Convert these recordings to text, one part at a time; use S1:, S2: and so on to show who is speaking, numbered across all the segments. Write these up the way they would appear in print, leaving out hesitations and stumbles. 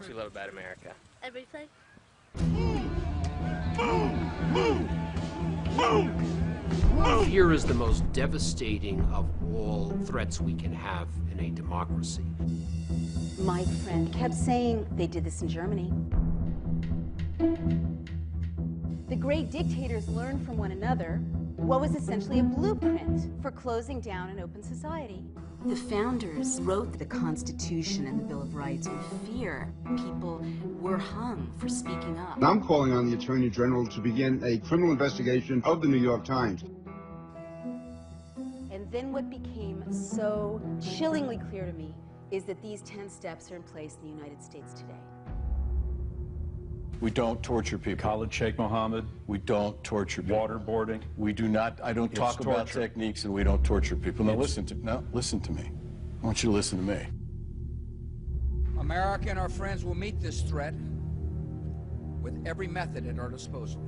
S1: you love about America?
S2: Everything.
S3: Fear is the most devastating of all threats we can have in a democracy.
S4: My friend kept saying they did this in Germany. The great dictators learned from one another what was essentially a blueprint for closing down an open society. The founders wrote the Constitution and the Bill of Rights with fear. People were hung for speaking up.
S5: I'm calling on the Attorney General to begin a criminal investigation of the New York Times.
S4: And then what became so chillingly clear to me is that these 10 steps are in place in the United States today.
S6: We don't torture people.
S7: Khalid Sheikh Mohammed.
S6: We don't torture people.
S7: Waterboarding.
S6: We do not, I don't talk about techniques, and we don't torture people. Now listen to me. I want you to listen to me.
S8: America and our friends will meet this threat with every method at our disposal.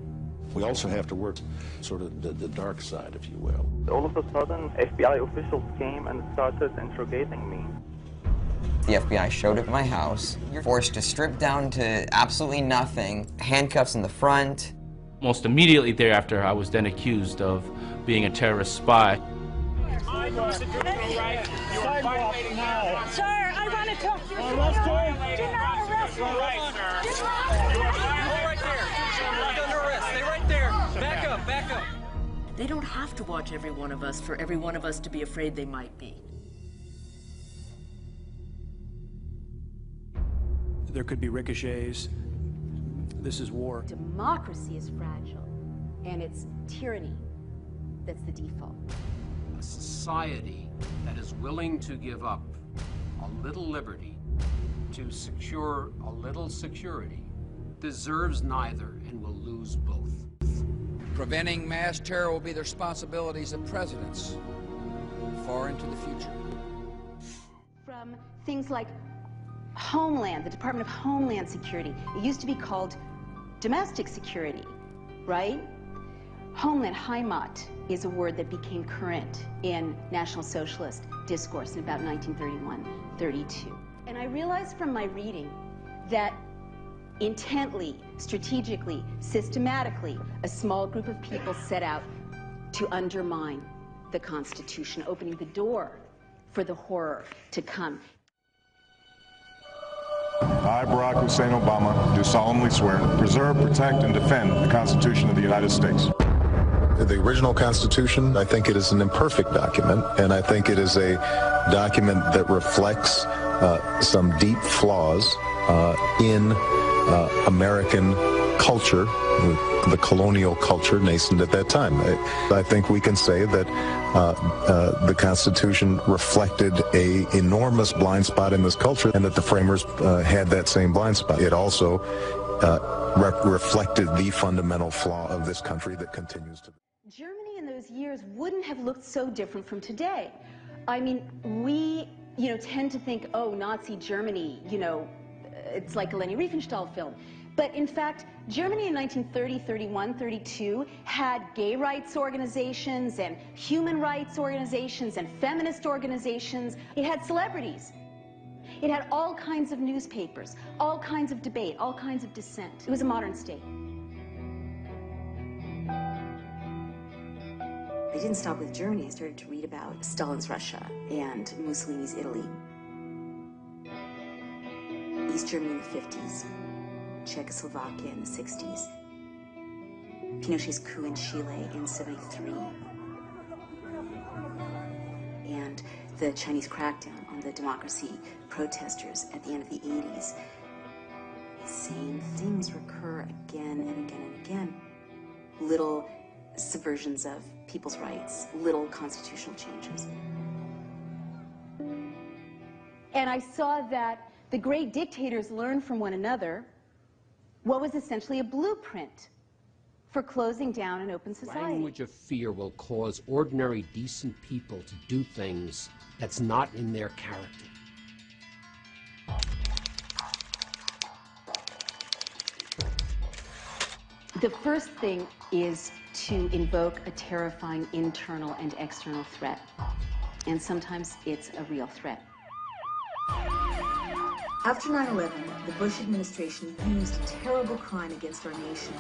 S9: We also have to work sort of the dark side, if you will.
S10: All of a sudden, FBI officials came and started interrogating me.
S11: The FBI showed up at my house. You're forced to strip down to absolutely nothing, handcuffs in the front.
S1: Almost immediately thereafter, I was then accused of being a terrorist spy.
S12: I want to do the right. You are violating now.
S13: Sir, I want to talk to you.
S12: Arrest him.
S13: Do not arrest me.
S12: You're right, sir.
S13: Do not
S12: You are
S13: arrest
S12: right there. You're not under arrest. Stay right there. Back up, back up.
S14: They don't have to watch every one of us for every one of us to be afraid they might be.
S15: There could be ricochets. This is war.
S4: Democracy is fragile, and it's tyranny that's the default.
S3: A society that is willing to give up a little liberty to secure a little security deserves neither and will lose both.
S8: Preventing mass terror will be the responsibilities of presidents far into the future.
S4: From things like Homeland, the Department of Homeland Security. It used to be called domestic security, right? Homeland, Heimat, is a word that became current in National Socialist discourse in about 1931-32. And I realized from my reading that intently, strategically, systematically, a small group of people set out to undermine the Constitution, opening the door for the horror to come.
S16: I, Barack Hussein Obama, do solemnly swear to preserve, protect, and defend the Constitution of the United States.
S9: The original Constitution, I think it is an imperfect document, and I think it is a document that reflects some deep flaws in American culture, the colonial culture nascent at that time. I think we can say that the Constitution reflected an enormous blind spot in this culture, and that the framers had that same blind spot. It also reflected the fundamental flaw of this country that continues to be.
S4: Germany in those years wouldn't have looked so different from today. I mean, we, tend to think, oh, Nazi Germany, it's like a Leni Riefenstahl film. But in fact, Germany in 1930, 31, 32 had gay rights organizations and human rights organizations and feminist organizations. It had celebrities. It had all kinds of newspapers, all kinds of debate, all kinds of dissent. It was a modern state.
S17: I didn't stop with Germany. I started to read about Stalin's Russia and Mussolini's Italy. East Germany in the 50s. Czechoslovakia in the 60s, Pinochet's coup in Chile in 73, and the Chinese crackdown on the democracy protesters at the end of the 80s. The same things recur again and again and again. Little subversions of people's rights, little constitutional changes.
S4: And I saw that the great dictators learned from one another what was essentially a blueprint for closing down an open society.
S3: Language of fear will cause ordinary, decent people to do things that's not in their character.
S4: The first thing is to invoke a terrifying internal and external threat. And sometimes it's a real threat.
S17: After 9/11, the Bush administration used a terrible crime against our nation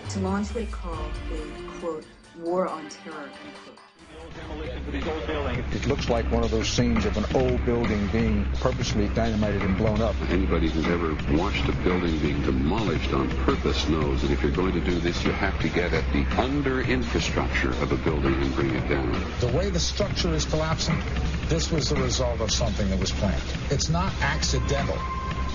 S17: to launch what it called a, quote, war on terror, unquote.
S2: It looks like one of those scenes of an old building being purposely dynamited and blown up.
S7: Anybody who's ever watched a building being demolished on purpose knows that if you're going to do this, you have to get at the under-infrastructure of a building and bring it down.
S2: The way the structure is collapsing, this was the result of something that was planned. It's not accidental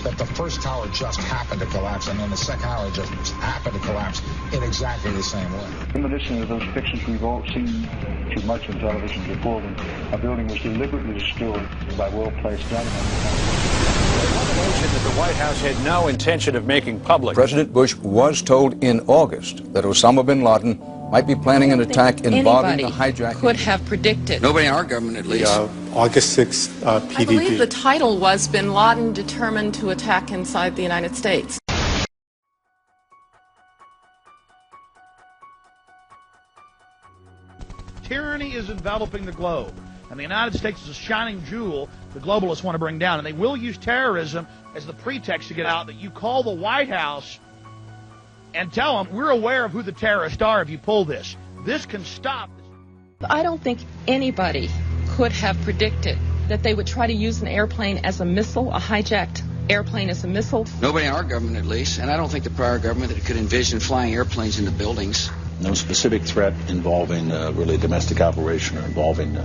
S2: that the first tower just happened to collapse and then the second tower just happened to collapse in exactly the same way.
S18: In addition to those pictures we've all seen too much on television before, when a building was deliberately destroyed by well-placed dynamite.
S19: Information that the White House had no intention of making public.
S20: President Bush was told in August that Osama bin Laden might be planning an attack involving the hijacking.
S21: Could have predicted.
S8: Nobody in our government, at least.
S22: August 6th PDD.
S21: I believe the title was Bin Laden determined to attack inside the United States.
S23: Tyranny is enveloping the globe, and the United States is a shining jewel the globalists want to bring down, and they will use terrorism as the pretext to get out. That you call the White House and tell them, we're aware of who the terrorists are if you pull this. This can stop.
S21: I don't think anybody could have predicted that they would try to use an airplane as a missile, a hijacked airplane as a missile.
S8: Nobody in our government, at least, and I don't think the prior government that could envision flying airplanes into buildings.
S24: No specific threat involving really a domestic operation or involving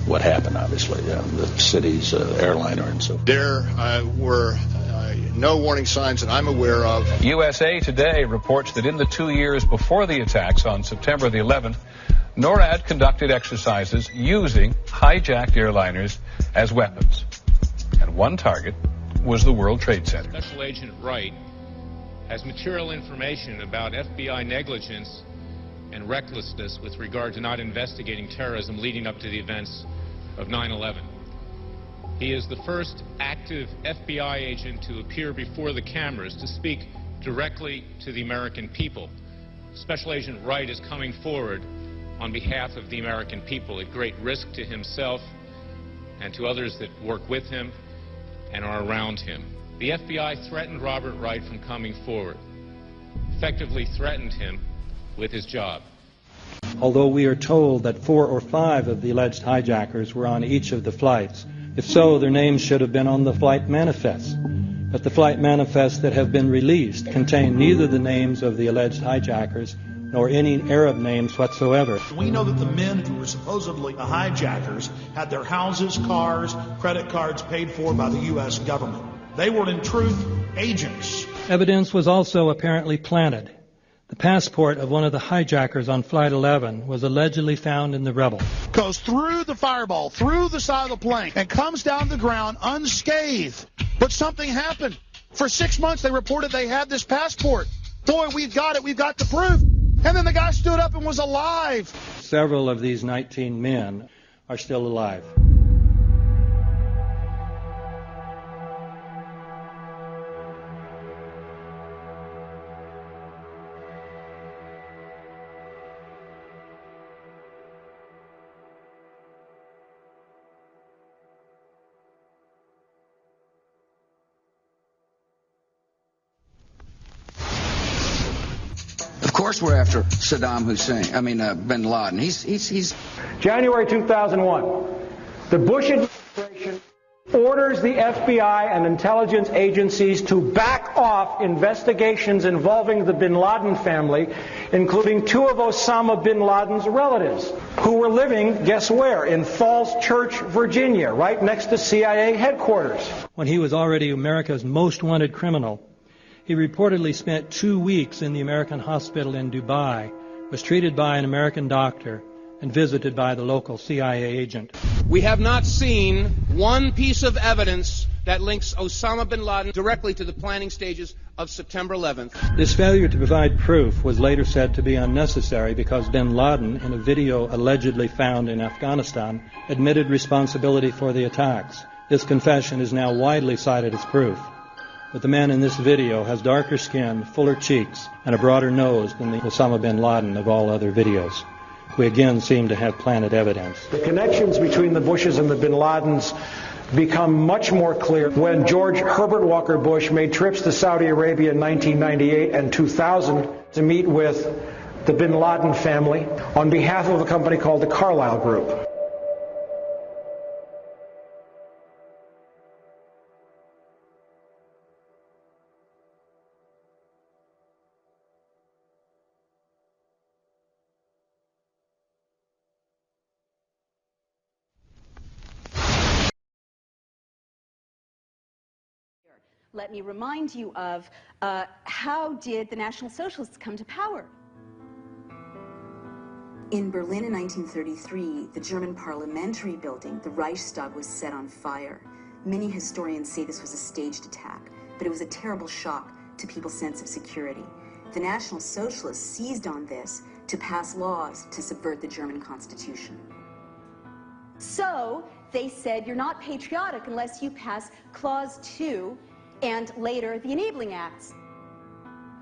S24: what happened, obviously, the city's airliner and so forth.
S25: There were no warning signs that I'm aware of.
S26: USA Today reports that in the 2 years before the attacks on September the 11th, NORAD conducted exercises using hijacked airliners as weapons. And one target was the World Trade Center.
S27: Special Agent Wright has material information about FBI negligence and recklessness with regard to not investigating terrorism leading up to the events of 9/11. He is the first active FBI agent to appear before the cameras to speak directly to the American people. Special Agent Wright is coming forward on behalf of the American people at great risk to himself and to others that work with him and are around him. The FBI threatened Robert Wright from coming forward, effectively threatened him with his job.
S28: Although we are told that 4 or 5 of the alleged hijackers were on each of the flights, if so, their names should have been on the flight manifests. But the flight manifests that have been released contain neither the names of the alleged hijackers nor any Arab names whatsoever.
S23: We know that the men who were supposedly the hijackers had their houses, cars, credit cards paid for by the U.S. government. They were, in truth, agents.
S28: Evidence was also apparently planted. The passport of one of the hijackers on Flight 11 was allegedly found in the rubble.
S23: Goes through the fireball, through the side of the plane, and comes down the ground unscathed. But something happened. For 6 months, they reported they had this passport. Boy, we've got it. We've got the proof. And then the guy stood up and was alive.
S28: Several of these 19 men are still alive.
S8: Of course we're after Saddam Hussein, bin Laden. He's
S29: January 2001, the Bush administration orders the FBI and intelligence agencies to back off investigations involving the bin Laden family, including 2 of Osama bin Laden's relatives, who were living, guess where, in Falls Church, Virginia, right next to CIA headquarters.
S28: When he was already America's most wanted criminal, he reportedly spent 2 weeks in the American hospital in Dubai, was treated by an American doctor, and visited by the local CIA agent.
S30: We have not seen one piece of evidence that links Osama bin Laden directly to the planning stages of September 11th.
S28: This failure to provide proof was later said to be unnecessary because bin Laden, in a video allegedly found in Afghanistan, admitted responsibility for the attacks. This confession is now widely cited as proof. But the man in this video has darker skin, fuller cheeks, and a broader nose than the Osama bin Laden of all other videos. We again seem to have planted evidence.
S29: The connections between the Bushes and the bin Ladens become much more clear when George Herbert Walker Bush made trips to Saudi Arabia in 1998 and 2000 to meet with the bin Laden family on behalf of a company called the Carlyle Group.
S4: Let me remind you of how did the National Socialists come to power?
S17: In Berlin in 1933, the German parliamentary building, the Reichstag, was set on fire. Many historians say this was a staged attack, but it was a terrible shock to people's sense of security. The National Socialists seized on this to pass laws to subvert the German Constitution.
S4: So they said you're not patriotic unless you pass Clause 2 and later the Enabling Acts.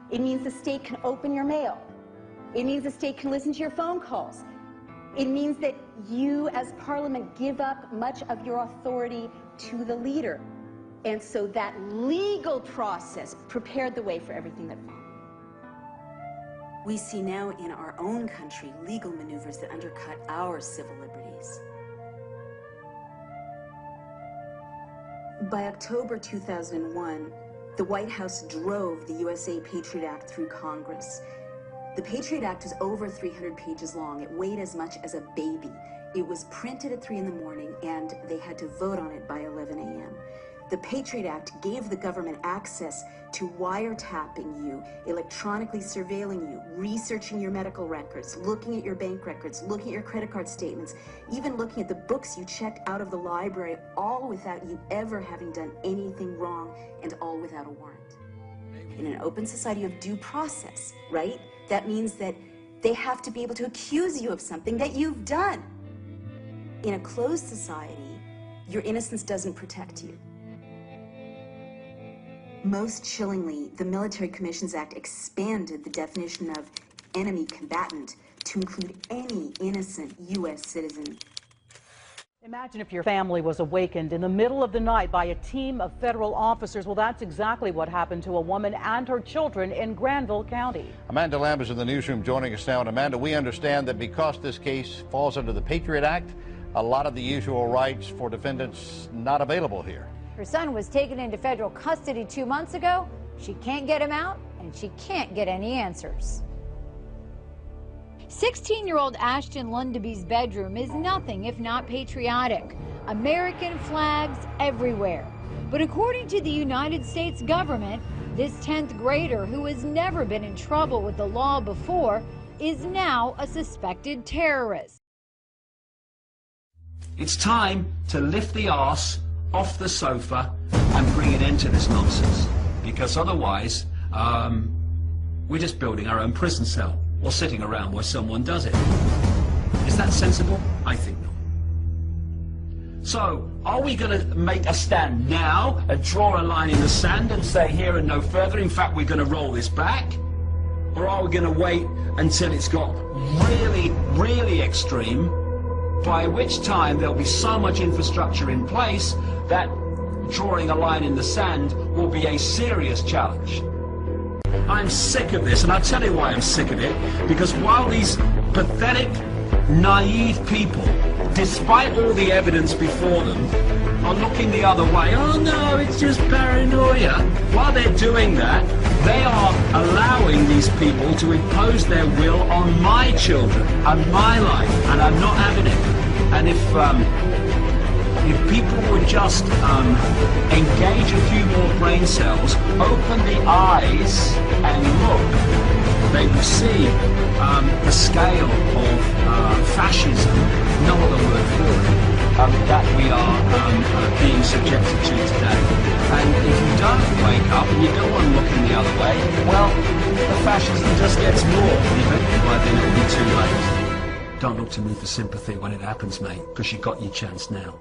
S4: It means the state can open your mail. It means the state can listen to your phone calls. It means that you as Parliament give up much of your authority to the leader. And so that legal process prepared the way for everything that followed.
S17: We see now in our own country legal maneuvers that undercut our civil liberties. By October 2001, the White House drove the USA Patriot Act through Congress. The Patriot Act is over 300 pages long. It weighed as much as a baby. It was printed at 3 in the morning, and they had to vote on it by 11 a.m. The Patriot Act gave the government access to wiretapping you, electronically surveilling you, researching your medical records, looking at your bank records, looking at your credit card statements, even looking at the books you checked out of the library, all without you ever having done anything wrong, and all without a warrant. In an open society, you have due process, right? That means that they have to be able to accuse you of something that you've done. In a closed society, your innocence doesn't protect you. Most chillingly, the Military Commissions Act expanded the definition of enemy combatant to include any innocent U.S. citizen.
S1: Imagine if your family was awakened in the middle of the night by a team of federal officers. Well, that's exactly what happened to a woman and her children in Granville County.
S5: Amanda Lamb is in the newsroom joining us now. And Amanda, we understand that because this case falls under the Patriot Act, a lot of the usual rights for defendants not available here.
S6: Her son was taken into federal custody 2 months ago. She can't get him out, and she can't get any answers. 16-year-old Ashton Lundeby's bedroom is nothing if not patriotic. American flags everywhere. But according to the United States government, this 10th grader, who has never been in trouble with the law before, is now a suspected terrorist.
S3: It's time to lift the arse off the sofa and bring an end to this nonsense, because otherwise we're just building our own prison cell or sitting around while someone does it. Is that sensible? I think not. So are we going to make a stand now and draw a line in the sand and say here and no further? In fact, we're going to roll this back? Or are we going to wait until it's got really, really extreme, by which time there'll be so much infrastructure in place that drawing a line in the sand will be a serious challenge? I'm sick of this, and I'll tell you why I'm sick of it. Because while these pathetic, naive people, despite all the evidence before them, are looking the other way, oh no, it's just paranoia. While they're doing that, they are allowing these people to impose their will on my children and my life, and I'm not having it. And if people would just engage a few more brain cells, open the eyes and look, they will see the scale of fascism, no other word for it, that we are being subjected to today. And if you don't wake up and you don't want to look in the other way, well, the fascism just gets more, and eventually by then it will be too late. Don't look to me for sympathy when it happens, mate, because you've got your chance now.